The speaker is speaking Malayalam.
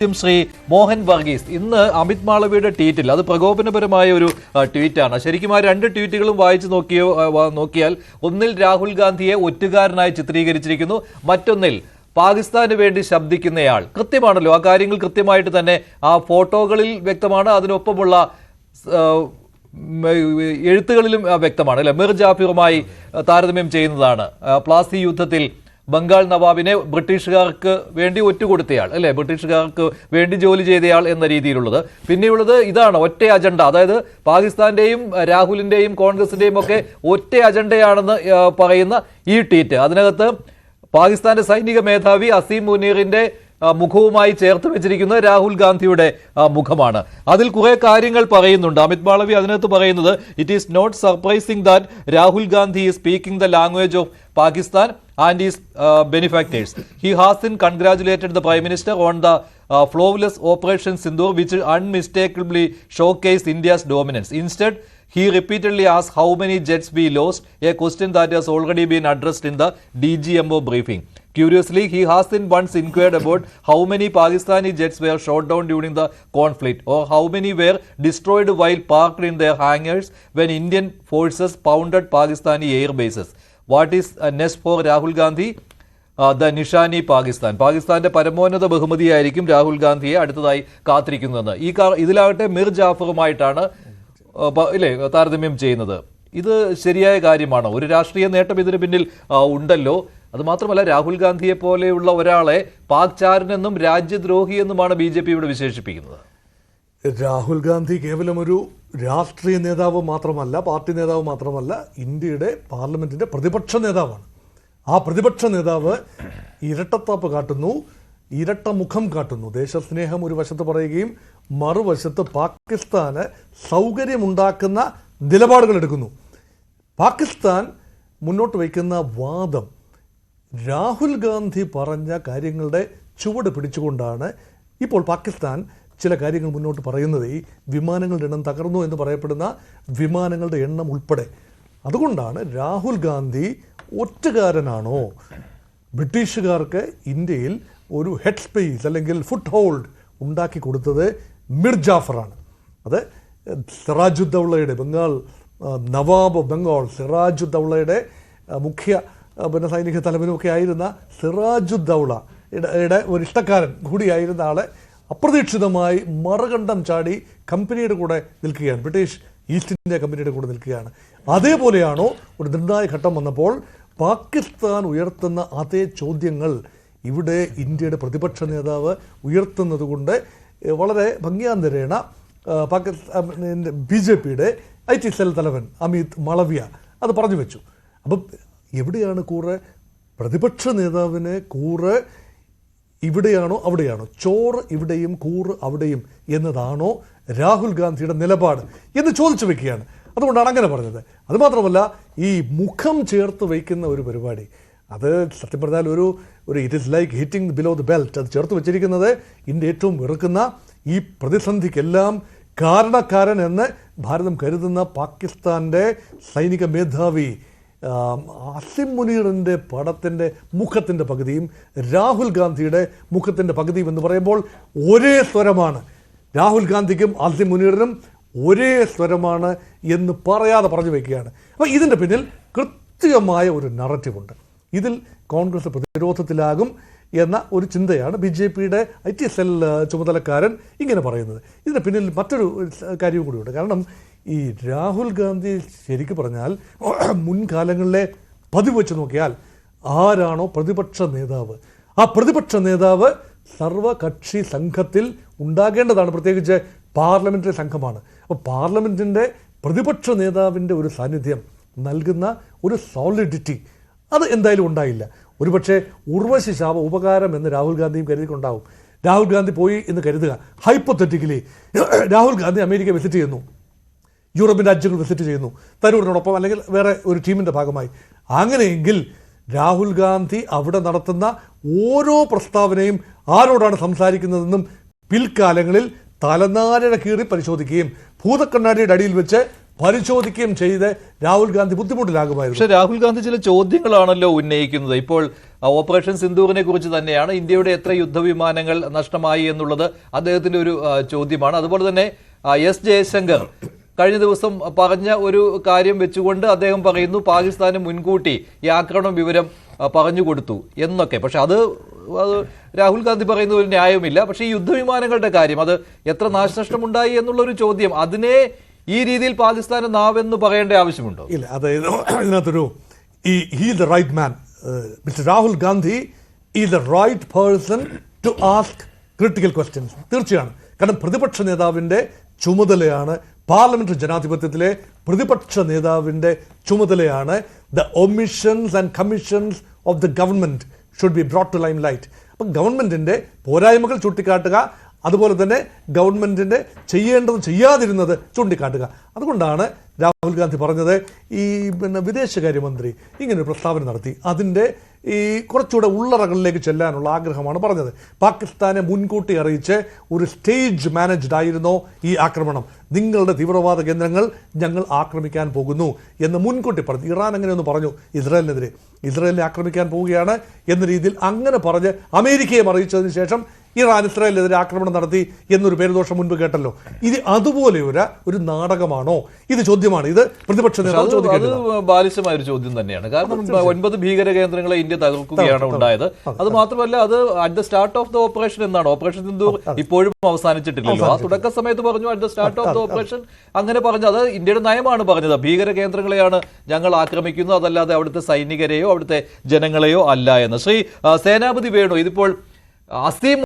ശ്രീ മോഹൻ വർഗീസ് ഇന്ന് അമിത് മാളവിയുടെ ട്വീറ്റിൽ അത് പ്രകോപനപരമായ ഒരു ട്വീറ്റാണ്. ശരിക്കും ആ രണ്ട് ട്വീറ്റുകളും വായിച്ചു നോക്കിയാൽ ഒന്നിൽ രാഹുൽ ഗാന്ധിയെ ഒറ്റുകാരനായി ചിത്രീകരിച്ചിരിക്കുന്നു, മറ്റൊന്നിൽ പാകിസ്ഥാന് വേണ്ടി ശബ്ദിക്കുന്നയാൾ. കൃത്യമാണല്ലോ, ആ കാര്യങ്ങൾ കൃത്യമായിട്ട് തന്നെ ആ ഫോട്ടോകളിൽ വ്യക്തമാണ്, അതിനൊപ്പമുള്ള എഴുത്തുകളിലും വ്യക്തമാണ് അല്ലെ. മിർ ജാഫറുമായി താരതമ്യം ചെയ്യുന്നതാണ്. പ്ലാസി യുദ്ധത്തിൽ ബംഗാൾ നവാബിനെ ബ്രിട്ടീഷുകാർക്ക് വേണ്ടി ഒറ്റുകൊടുത്തയാൾ അല്ലെ, ബ്രിട്ടീഷുകാർക്ക് വേണ്ടി ജോലി ചെയ്തയാൾ എന്ന രീതിയിലുള്ളത്. പിന്നെയുള്ളത് ഇതാണ്, ഒറ്റ അജണ്ട. അതായത് പാകിസ്ഥാന്റെയും രാഹുലിന്റെയും കോൺഗ്രസിന്റെയും ഒക്കെ ഒറ്റ അജണ്ടയാണെന്ന് പറയുന്ന ഈ ട്വീറ്റ്, അതിനകത്ത് പാകിസ്ഥാന്റെ സൈനിക മേധാവി അസീം മുനീറിന്റെ മുഖവുമായി ചേർത്ത് വെച്ചിരിക്കുന്നത് രാഹുൽ ഗാന്ധിയുടെ മുഖമാണ്. അതിൽ കുറെ കാര്യങ്ങൾ പറയുന്നുണ്ട് അമിത് മാളവി. അതിനകത്ത് പറയുന്നത്, it is not surprising that Rahul Gandhi is speaking the language of Pakistan and his benefactors. He has congratulated the Prime Minister on the flawless Operation Sindoor, which unmistakably showcased India's dominance. Instead, he repeatedly asked how many jets we lost, a question that has already been addressed in the DGMO briefing. Curiously, he hasn't once inquired about how many Pakistani jets were shot down during the conflict or how many were destroyed while parked in their hangars when Indian forces pounded Pakistani air bases. What is next for Rahul Gandhi? The Nishan-e Pakistan. പാകിസ്ഥാന്റെ പരമോന്നത ബഹുമതിയായിരിക്കും രാഹുൽ ഗാന്ധിയെ അടുത്തതായി കാത്തിരിക്കുന്നതെന്ന്. ഇതിലാകട്ടെ മിർ ജാഫറുമായിട്ടാണ് ഇല്ലേ താരതമ്യം ചെയ്യുന്നത്. ഇത് ശരിയായ കാര്യമാണോ? ഒരു രാഷ്ട്രീയ നേട്ടം ഇതിന് പിന്നിൽ ഉണ്ടല്ലോ. അത് മാത്രമല്ല, രാഹുൽ ഗാന്ധിയെ പോലെയുള്ള ഒരാളെ പാക് ചാരനെന്നും രാജ്യദ്രോഹി എന്നുമാണ് BJP ഇവിടെ വിശേഷിപ്പിക്കുന്നത്. രാഹുൽ ഗാന്ധി കേവലം ഒരു രാഷ്ട്രീയ നേതാവ് മാത്രമല്ല, പാർട്ടി നേതാവ് മാത്രമല്ല, ഇന്ത്യയുടെ പാർലമെന്റിന്റെ പ്രതിപക്ഷ നേതാവാണ്. ആ പ്രതിപക്ഷ നേതാവ് ഇരട്ടത്താപ്പ് കാട്ടുന്നു, ഇരട്ട മുഖം കാട്ടുന്നു. ദേശസ്നേഹം ഒരു വശത്ത് പറയുകയും മറുവശത്ത് പാകിസ്ഥാന് സൗകര്യമുണ്ടാക്കുന്ന നിലപാടുകൾ എടുക്കുന്നു. പാകിസ്ഥാൻ മുന്നോട്ട് വയ്ക്കുന്ന വാദം രാഹുൽ ഗാന്ധി പറഞ്ഞ കാര്യങ്ങളുടെ ചുവട് പിടിച്ചുകൊണ്ടാണ് ഇപ്പോൾ പാകിസ്ഥാൻ ചില കാര്യങ്ങൾ മുന്നോട്ട് പറയുന്നത്. ഈ വിമാനങ്ങളുടെ എണ്ണം തകർന്നു എന്ന് പറയപ്പെടുന്ന വിമാനങ്ങളുടെ എണ്ണം ഉൾപ്പെടെ. അതുകൊണ്ടാണ് രാഹുൽ ഗാന്ധി ഒറ്റുകാരനാണോ, ബ്രിട്ടീഷുകാർക്ക് ഇന്ത്യയിൽ ഒരു ഹെഡ് സ്പേസ് അല്ലെങ്കിൽ ഫുട് ഹോൾഡ് ഉണ്ടാക്കി കൊടുത്തത് മിർ ജാഫറാണ്. അത് സിറാജുദ്ദൗളയുടെ ബംഗാൾ നവാബ് ബംഗാൾ സിറാജുദ്ദൗളയുടെ മുഖ്യ സൈനിക തലവനുമൊക്കെ ആയിരുന്ന സിറാജുദ്ദൗളയുടെ ഒരു ഇഷ്ടക്കാരൻ കൂടിയായിരുന്ന ആളെ അപ്രതീക്ഷിതമായി മറുകണ്ഠം ചാടി കമ്പനിയുടെ കൂടെ നിൽക്കുകയാണ്, ബ്രിട്ടീഷ് ഈസ്റ്റ് ഇന്ത്യ കമ്പനിയുടെ കൂടെ നിൽക്കുകയാണ്. അതേപോലെയാണോ ഒരു നിർണായക ഘട്ടം വന്നപ്പോൾ പാകിസ്ഥാൻ ഉയർത്തുന്ന അതേ ചോദ്യങ്ങൾ ഇവിടെ ഇന്ത്യയുടെ പ്രതിപക്ഷ നേതാവ് ഉയർത്തുന്നത് കൊണ്ട് വളരെ ഭംഗിയാന്തരേണ BJPയുടെ IT സെൽ തലവൻ അമിത് മാളവിയ അത് പറഞ്ഞു വെച്ചു. അപ്പം എവിടെയാണ് കൂറ്? പ്രതിപക്ഷ നേതാവിന് കൂറ് ഇവിടെയാണോ അവിടെയാണോ? ചോറ് ഇവിടെയും കൂറ് അവിടെയും എന്നതാണോ രാഹുൽ ഗാന്ധിയുടെ നിലപാട് എന്ന് ചോദിച്ചു വെക്കുകയാണ്. അതുകൊണ്ടാണ് അങ്ങനെ പറഞ്ഞത്. അതുമാത്രമല്ല, ഈ മുഖം ചേർത്ത് വയ്ക്കുന്ന ഒരു പരിപാടി, അത് സത്യം പറഞ്ഞാൽ ഒരു it is like hitting below the belt. അത് ചേർത്ത് വെച്ചിരിക്കുന്നത് ഇന്ത്യ ഏറ്റവും വെറുക്കുന്ന ഈ പ്രതിസന്ധിക്കെല്ലാം കാരണക്കാരൻ എന്ന് ഭാരതം കരുതുന്ന പാകിസ്ഥാൻ്റെ സൈനിക മേധാവി അസിം മുനീറിൻ്റെ പടത്തിൻ്റെ മുഖത്തിൻ്റെ പകുതിയും രാഹുൽ ഗാന്ധിയുടെ മുഖത്തിൻ്റെ പകുതിയും എന്ന് പറയുമ്പോൾ ഒരേ സ്വരമാണ്. രാഹുൽ ഗാന്ധിക്കും അസിം മുനീറിനും ഒരേ സ്വരമാണ് എന്ന് പറയാതെ പറഞ്ഞു വയ്ക്കുകയാണ്. അപ്പോൾ ഇതിൻ്റെ പിന്നിൽ കൃത്യമായ ഒരു നറേറ്റീവുണ്ട്. ഇതിൽ കോൺഗ്രസ് പ്രതിരോധത്തിലാകും എന്ന ഒരു ചിന്തയാണ് BJPയുടെ IT സെൽ ചുമതലക്കാരൻ ഇങ്ങനെ പറയുന്നത്. ഇതിന് പിന്നിൽ മറ്റൊരു കാര്യവും കൂടിയുണ്ട്. കാരണം ഈ രാഹുൽ ഗാന്ധി ശരിക്കും പറഞ്ഞാൽ മുൻകാലങ്ങളിലെ പതിവ് വെച്ച് നോക്കിയാൽ ആരാണോ പ്രതിപക്ഷ നേതാവ്, ആ പ്രതിപക്ഷ നേതാവ് സർവകക്ഷി സംഘത്തിൽ ഉണ്ടാകേണ്ടതാണ്. പ്രത്യേകിച്ച് പാർലമെൻ്ററി സംഘമാണ്. അപ്പോൾ പാർലമെൻറ്റിൻ്റെ പ്രതിപക്ഷ നേതാവിൻ്റെ ഒരു സാന്നിധ്യം നൽകുന്ന ഒരു സോളിഡിറ്റി അത് എന്തായാലും ഉണ്ടായില്ല. ഒരുപക്ഷെ ഉർവശി ശാപ ഉപകാരം എന്ന് രാഹുൽ ഗാന്ധിയും കരുതിക്കൊണ്ടാവും. രാഹുൽ ഗാന്ധി പോയി എന്ന് കരുതുക, hypothetically Rahul Gandhi America visit ചെയ്യുന്നു, യൂറോപ്യൻ രാജ്യങ്ങൾ വിസിറ്റ് ചെയ്യുന്നു തരൂരിനോടൊപ്പം അല്ലെങ്കിൽ വേറെ ഒരു ടീമിൻ്റെ ഭാഗമായി. അങ്ങനെയെങ്കിൽ രാഹുൽ ഗാന്ധി അവിടെ നടത്തുന്ന ഓരോ പ്രസ്താവനയും ആരോടാണ് സംസാരിക്കുന്നതെന്നും പിൽക്കാലങ്ങളിൽ തലനാരിഴ കീറി പരിശോധിക്കുകയും ഭൂതക്കണ്ണാടിയുടെ അടിയിൽ വെച്ച് പരിശോധിക്കുകയും ചെയ്ത് രാഹുൽ ഗാന്ധി ബുദ്ധിമുട്ടിലാകുമായിരുന്നു. പക്ഷേ രാഹുൽ ഗാന്ധി ചില ചോദ്യങ്ങളാണല്ലോ ഉന്നയിക്കുന്നത്. ഇപ്പോൾ ഓപ്പറേഷൻ സിന്ദൂറിനെ കുറിച്ച് തന്നെയാണ്, ഇന്ത്യയുടെ എത്ര യുദ്ധവിമാനങ്ങൾ നഷ്ടമായി എന്നുള്ളത് അദ്ദേഹത്തിന്റെ ഒരു ചോദ്യമാണ്. അതുപോലെ തന്നെ എസ് ജയശങ്കർ കഴിഞ്ഞ ദിവസം പറഞ്ഞ ഒരു കാര്യം വെച്ചുകൊണ്ട് അദ്ദേഹം പറയുന്നു പാകിസ്ഥാന് മുൻകൂട്ടി ഈ ആക്രമണ വിവരം പറഞ്ഞു കൊടുത്തു എന്നൊക്കെ. പക്ഷെ അത് രാഹുൽ ഗാന്ധി പറയുന്ന ഒരു ന്യായമില്ല. പക്ഷേ ഈ യുദ്ധവിമാനങ്ങളുടെ കാര്യം, അത് എത്ര നാശനഷ്ടമുണ്ടായി എന്നുള്ളൊരു ചോദ്യം, അതിനെ ഈ രീതിയിൽ പാകിസ്ഥാന് നാവെന്ന് പറയേണ്ട ആവശ്യമുണ്ടോ? ഇല്ല, അതായത് ഇതിനകത്തൊരു he the right man, mister Rahul Gandhi is the right person to ask critical questions. തീർച്ചയാണ്, കാരണം പ്രതിപക്ഷ നേതാവിൻ്റെ ചുമതലയാണ്, പാർലമെന്ററി ജനാധിപത്യത്തിലെ പ്രതിപക്ഷ നേതാവിൻ്റെ ചുമതലയാണ് the omissions and commissions of the government should be brought to limelight. അപ്പം ഗവൺമെൻറ്റിൻ്റെ പോരായ്മകൾ ചൂണ്ടിക്കാട്ടുക, അതുപോലെ തന്നെ ഗവൺമെൻറ്റിൻ്റെ ചെയ്യേണ്ടത് ചെയ്യാതിരുന്നത് ചൂണ്ടിക്കാട്ടുക. അതുകൊണ്ടാണ് രാഹുൽ ഗാന്ധി പറഞ്ഞത് ഈ വിദേശകാര്യമന്ത്രി ഇങ്ങനൊരു പ്രസ്താവന നടത്തി, അതിൻ്റെ ഈ കുറച്ചുകൂടെ ഉള്ളറകളിലേക്ക് ചെല്ലാനുള്ള ആഗ്രഹമാണ് പറഞ്ഞത്. പാകിസ്ഥാനെ മുൻകൂട്ടി അറിയിച്ച് ഒരു സ്റ്റേജ് മാനേജ്ഡ് ആയിരുന്നോ ഈ ആക്രമണം, നിങ്ങളുടെ തീവ്രവാദ കേന്ദ്രങ്ങൾ ഞങ്ങൾ ആക്രമിക്കാൻ പോകുന്നു എന്ന് മുൻകൂട്ടി പറഞ്ഞു. ഇറാൻ അങ്ങനെയൊന്ന് പറഞ്ഞു ഇസ്രായേലിനെതിരെ, ഇസ്രായേലിനെ ആക്രമിക്കാൻ പോവുകയാണ് എന്ന രീതിയിൽ അങ്ങനെ പറഞ്ഞ് അമേരിക്കയെ അറിയിച്ചതിന് ശേഷം ഇറാൻ ഇസ്രായേലിനെതിരെ ആക്രമണം നടത്തി എന്നൊരു പേരുദോഷം മുൻപ് കേട്ടല്ലോ. ഇത് അതുപോലെ ഒരു നാടകമാണോ? ഇത് ചോദ്യമാണ്, ഇത് പ്രതിപക്ഷ നേതാവ് ചോദിക്കുന്നത്. അത് ബാലിശമായ ഒരു ചോദ്യം തന്നെയാണ്. കാരണം 9 ഭീകര കേന്ദ്രങ്ങളെ ഇന്ത്യ തകർക്കുകയാണ് ഉണ്ടായത്. അത് മാത്രമല്ല, അത് at the start of the operation എന്നാണ്. ഓപ്പറേഷൻ സിന്ദൂർ ഇപ്പോഴും അവസാനിച്ചിട്ടില്ലല്ലോ. ആ തുടക്ക സമയത്ത് പറഞ്ഞു at the start of the operation, അങ്ങനെ പറഞ്ഞു. അത് ഇന്ത്യയുടെ നയമാണ് പറഞ്ഞത്, ഭീകര കേന്ദ്രങ്ങളെയാണ് ഞങ്ങൾ ആക്രമിക്കുന്നത്, അതല്ലാതെ അവിടുത്തെ സൈനികരെയോ അവിടുത്തെ ജനങ്ങളെയോ അല്ല എന്ന്. ശ്രീ സേനാപതി വേണു, ഇതിപ്പോൾ അസീം